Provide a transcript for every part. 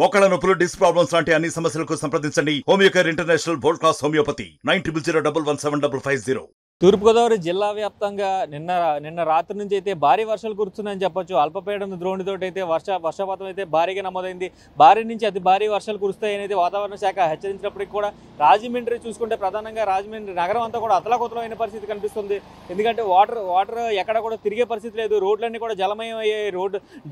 మోకాళ్ళ నొప్పులు, disc problems లాంటి అన్ని సమస్యలకు సంప్రదించండి Homeocare international world class homeopathy 9001175550. తూర్పుగోదావరి జిల్లా వ్యాప్తంగా నిన్న రాత్రి నుంచి అయితే భారీ వర్షాలు కురుస్తున్నాయని చెప్పొచ్చు. అల్పపీడన ద్రోణితోటి అయితే వర్షపాతం అయితే భారీగా నమోదైంది. భారీ నుంచి అతి భారీ వర్షాలు కురుస్తాయని అయితే వాతావరణ శాఖ హెచ్చరించినప్పటికీ కూడా రాజమండ్రి చూసుకుంటే ప్రధానంగా రాజమండ్రి నగరం అంతా కూడా అతలాకుతలమైన పరిస్థితి కనిపిస్తుంది. ఎందుకంటే వాటర్ ఎక్కడ కూడా తిరిగే పరిస్థితి లేదు. రోడ్లన్నీ కూడా జలమయం అయ్యాయి.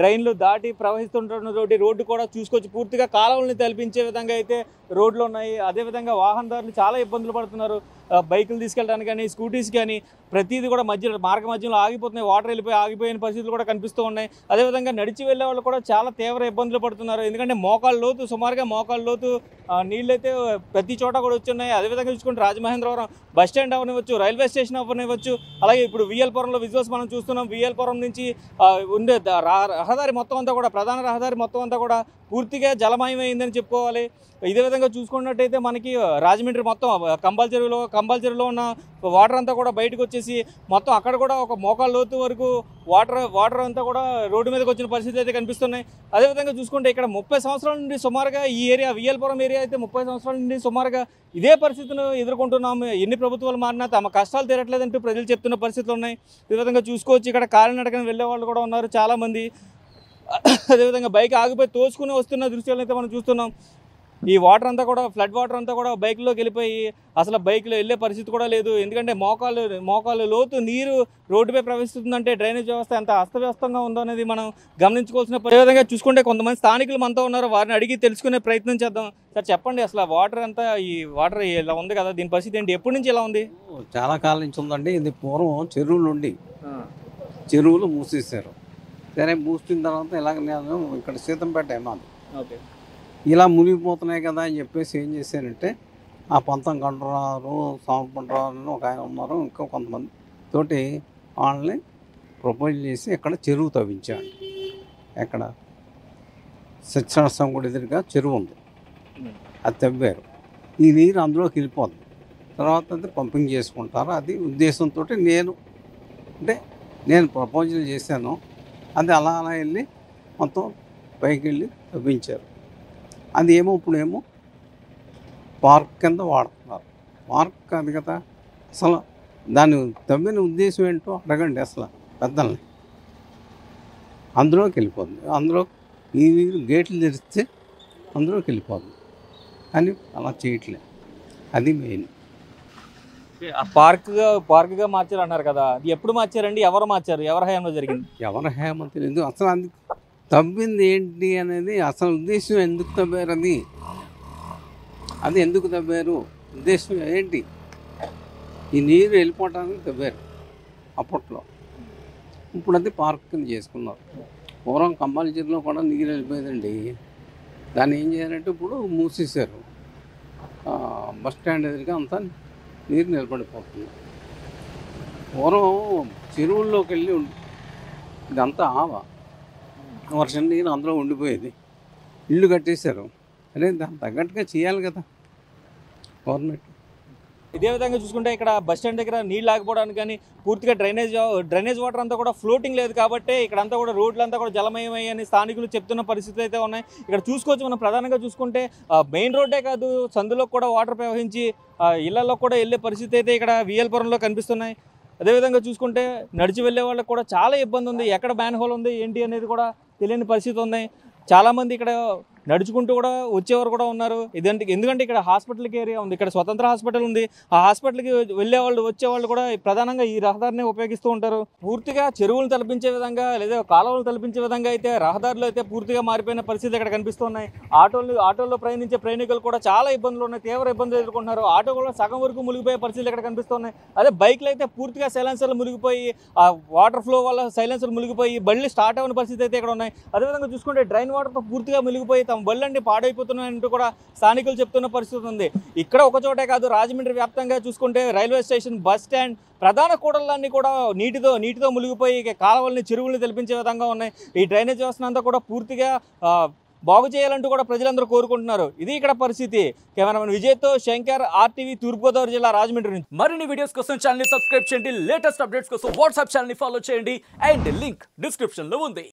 డ్రైన్లు దాటి ప్రవహిస్తుంటున్నటువంటి రోడ్డు కూడా చూసుకొచ్చి పూర్తిగా కాలువల్ని తలపించే విధంగా అయితే రోడ్లు ఉన్నాయి. అదేవిధంగా వాహనదారులు చాలా ఇబ్బందులు పడుతున్నారు. బైకులు తీసుకెళ్ళడానికి కానీ, స్కూటీస్ కానీ ప్రతిదీ కూడా మార్గ మధ్యలో ఆగిపోతున్నాయి. వాటర్ వెళ్ళిపోయి ఆగిపోయిన పరిస్థితులు కూడా కనిపిస్తూ ఉన్నాయి. అదేవిధంగా నడిచి వెళ్ళే వాళ్ళు కూడా చాలా తీవ్ర ఇబ్బందులు పడుతున్నారు. ఎందుకంటే సుమారుగా మోకాళ్ళ లోతు నీళ్ళు అయితే ప్రతి చోట కూడా వచ్చున్నాయి. అదేవిధంగా చూసుకుంటే రాజమహేంద్రవరం బస్ స్టాండ్ అవనివ్వచ్చు, రైల్వే స్టేషన్ అవనివ్వచ్చు, అలాగే ఇప్పుడు విఎల్పురంలో విజువల్స్ మనం చూస్తున్నాం. విఎల్పురం నుంచి ఉండే రహదారి మొత్తం అంతా కూడా, ప్రధాన రహదారి మొత్తం అంతా కూడా పూర్తిగా జలమయమైందని చెప్పుకోవాలి. ఇదే విధంగా చూసుకున్నట్టయితే మనకి రాజమండ్రి మొత్తం కంబాల్ చెరువులో ఉన్న వాటర్ అంతా కూడా బయటకు వచ్చేసి మొత్తం అక్కడ కూడా ఒక మోకాళ్ళ లోతు వరకు వాటర్ అంతా కూడా రోడ్డు మీదకి వచ్చిన పరిస్థితి అయితే కనిపిస్తున్నాయి. అదేవిధంగా చూసుకుంటే ఇక్కడ 30 సంవత్సరాల నుండి సుమారుగా ఈ ఏరియా విఎల్పురం ఏరియా అయితే 30 సంవత్సరాల నుండి సుమారుగా ఇదే పరిస్థితిని ఎదుర్కొంటున్నాము. ఎన్ని ప్రభుత్వాలు మారినా తమ కష్టాలు తీరట్లేదంటూ ప్రజలు చెప్తున్న పరిస్థితులు ఉన్నాయి. ఈ విధంగా చూసుకోవచ్చు. ఇక్కడ కాలినడకన వెళ్ళే వాళ్ళు కూడా ఉన్నారు చాలామంది. అదేవిధంగా బైక్ ఆగిపోయి తోసుకుని వస్తున్న దృశ్యాలను అయితే మనం చూస్తున్నాం. ఈ వాటర్ అంతా కూడా, ఫ్లడ్ వాటర్ అంతా కూడా బైక్లోకి వెళ్ళిపోయి అసలు బైక్లో వెళ్ళే పరిస్థితి కూడా లేదు. ఎందుకంటే మోకాలు లోతు నీరు రోడ్డుపై ప్రవహిస్తుందంటే డ్రైనేజ్ వ్యవస్థ ఎంత అస్తవ్యస్తంగా ఉందో అనేది మనం గమనించుకోవాల్సిన. అదేవిధంగా చూసుకుంటే కొంతమంది స్థానికులు మనతో ఉన్నారు. వారిని అడిగి తెలుసుకునే ప్రయత్నం చేద్దాం. సార్ చెప్పండి, అసలు ఈ వాటర్ ఇలా ఉంది కదా, దీని పరిస్థితి ఏంటి? ఎప్పటి నుంచి ఇలా ఉంది? చాలా కాలం నుంచి ఉందండి. ఇది పూర్వం చెరువులు మూసేశారు. సరే, మూసిన తర్వాత ఇలాగ నేను ఇక్కడ సీతంపేట ఏమాది ఇలా మునిగిపోతున్నాయి కదా అని చెప్పేసి ఏం చేశానంటే, ఆ పంతం కంటరారు, సాంపంటరారు ఒక ఆయన ఉన్నారు, ఇంకా కొంతమంది తోటి వాళ్ళని ప్రపోజ్ చేసి ఇక్కడ చెరువు తవ్వించాడు. ఎక్కడ సత్యనారాయణ గుడి ఎదురుగా చెరువు ఉంది, అది తవ్వారు. ఈ నీరు అందులోకి వెళ్ళిపోద్ది. తర్వాత అది పంపింగ్ చేసుకుంటారు. అది ఉద్దేశంతో నేను ప్రపోజల్ చేశాను. అది అలా వెళ్ళి మొత్తం పైకి వెళ్ళి తవ్వించారు. అది ఇప్పుడేమో పార్క్ కింద వాడుతున్నారు. పార్క్ అది కదా, అసలు దాని తవ్విన ఉద్దేశం ఏంటో అడగండి అసలు పెద్దల్ని. అందులోకి వెళ్ళిపోతుంది. అందులో ఈ గేట్లు తెరిస్తే అందులోకి వెళ్ళిపోతుంది. కానీ అలా చేయట్లేదు. అది మెయిన్. పార్క్గా మార్చారు అన్నారు కదా, అది ఎప్పుడు మార్చారండి? ఎవరు మార్చారు? ఎవరి హయాంలో జరిగింది? ఎవరి హయాంలో తెలియదు. అసలు అది తవ్వింది ఏంటి అనేది, అసలు ఉద్దేశం ఎందుకు తవ్వారు, అది ఎందుకు తవ్వారు, ఉద్దేశం ఏంటి? ఈ నీరు వెళ్ళిపోవటానికి తవ్వారు అప్పట్లో. ఇప్పుడు అది పార్క్ కింద చేసుకున్నారు. పూర్వం కంబాల చెరువులో కూడా నీరు వెళ్ళిపోయేదండి. దాన్ని ఏం చేయాలంటే ఇప్పుడు మూసేశారు. బస్ స్టాండ్ ఎదురుగా అంతా నీరు నిలబడిపోతుంది. పూర్వం చెరువుల్లోకి వెళ్ళి ఇదంతా వర్షం నీరు అందులో ఉండిపోయేది. ఇల్లు కట్టేశారు. అదే దాన్ని తగ్గట్టుగా చేయాలి కదా గవర్నమెంట్. ఇదే విధంగా చూసుకుంటే ఇక్కడ బస్ స్టాండ్ దగ్గర నీళ్ళు ఆగిపోవడానికి కానీ, పూర్తిగా డ్రైనేజ్ వాటర్ అంతా కూడా ఫ్లోటింగ్ లేదు కాబట్టి ఇక్కడంతా కూడా రోడ్లంతా కూడా జలమయమయ్యని స్థానికులు చెప్తున్న పరిస్థితులు అయితే ఉన్నాయి. ఇక్కడ చూసుకోవచ్చు. మనం ప్రధానంగా చూసుకుంటే మెయిన్ రోడ్డే కాదు, సందులో కూడా వాటర్ ప్రవహించి ఇళ్లలో కూడా వెళ్ళే పరిస్థితి అయితే ఇక్కడ విఎల్పురంలో కనిపిస్తున్నాయి. అదేవిధంగా చూసుకుంటే నడిచి వెళ్ళే వాళ్ళకి కూడా చాలా ఇబ్బంది ఉంది. ఎక్కడ మ్యాన్ హోల్ ఉంది ఏంటి అనేది కూడా తెలియని పరిస్థితి ఉంది. చాలామంది ఇక్కడ నడుచుకుంటూ కూడా వచ్చేవారు కూడా ఉన్నారు. ఎందుకంటే ఇక్కడ హాస్పిటల్కి ఏరియా ఉంది, ఇక్కడ స్వతంత్ర హాస్పిటల్ ఉంది. ఆ హాస్పిటల్కి వెళ్ళేవాళ్ళు వచ్చేవాళ్ళు కూడా ప్రధానంగా ఈ రహదారిని ఉపయోగిస్తూ ఉంటారు. పూర్తిగా చెరువులు తలపించే విధంగా లేదా కాలువలు తలపించే విధంగా అయితే రహదారులు అయితే పూర్తిగా మారిపోయిన పరిస్థితి ఇక్కడ కనిపిస్తున్నాయి. ఆటోల్లో ప్రయాణించే ప్రయాణికులు కూడా చాలా ఇబ్బందులు ఉన్నాయి, తీవ్ర ఇబ్బందులు ఎదుర్కొంటున్నారు. ఆటో కూడా సగం వరకు మునిగిపోయే పరిస్థితులు ఇక్కడ కనిపిస్తున్నాయి. అదే బైక్లు అయితే పూర్తిగా సైలెన్సర్లు మునిగిపోయి, ఆ వాటర్ ఫ్లో వల్ల సైలెన్సర్లు మునిగిపోయి బండ్లు స్టార్ట్ అవ్వని పరిస్థితి అయితే ఇక్కడ ఉన్నాయి. అదేవిధంగా చూసుకుంటే డ్రైన్ వాటర్తో పూర్తిగా మునిగిపోయి తమ బళ్ళండి పాడైపోతున్నాయంటూ కూడా స్థానికులు చెప్తున్న పరిస్థితి ఉంది. ఇక్కడ ఒక చోటే కాదు, రాజమండ్రి వ్యాప్తంగా చూసుకుంటే రైల్వే స్టేషన్, బస్ స్టాండ్, ప్రధాన కూడళ్ళన్నీ కూడా నీటితో మునిగిపోయి కాలువల్ని, చెరువుల్ని తెలిపించే విధంగా ఉన్నాయి. ఈ డ్రైనేజ్ వ్యవస్థ అంతా కూడా పూర్తిగా బాగు చేయాలంటూ కూడా ప్రజలందరూ కోరుకుంటున్నారు. ఇది ఇక్కడ పరిస్థితి. కెమెరామెన్ విజయ్తో శంకర్, RTV, తూర్పుగోదావరి జిల్లా, రాజమండ్రి నుంచి. మరిన్ని వీడియోస్ కోసం ఛానల్ సబ్స్క్రైబ్ చేయండి. లేటెస్ట్ అప్డేట్స్ కోసం వాట్సాప్ ఛానల్ ఫాలో చేయండి. అండ్ లింక్ డిస్క్రిప్షన్ లో ఉంది.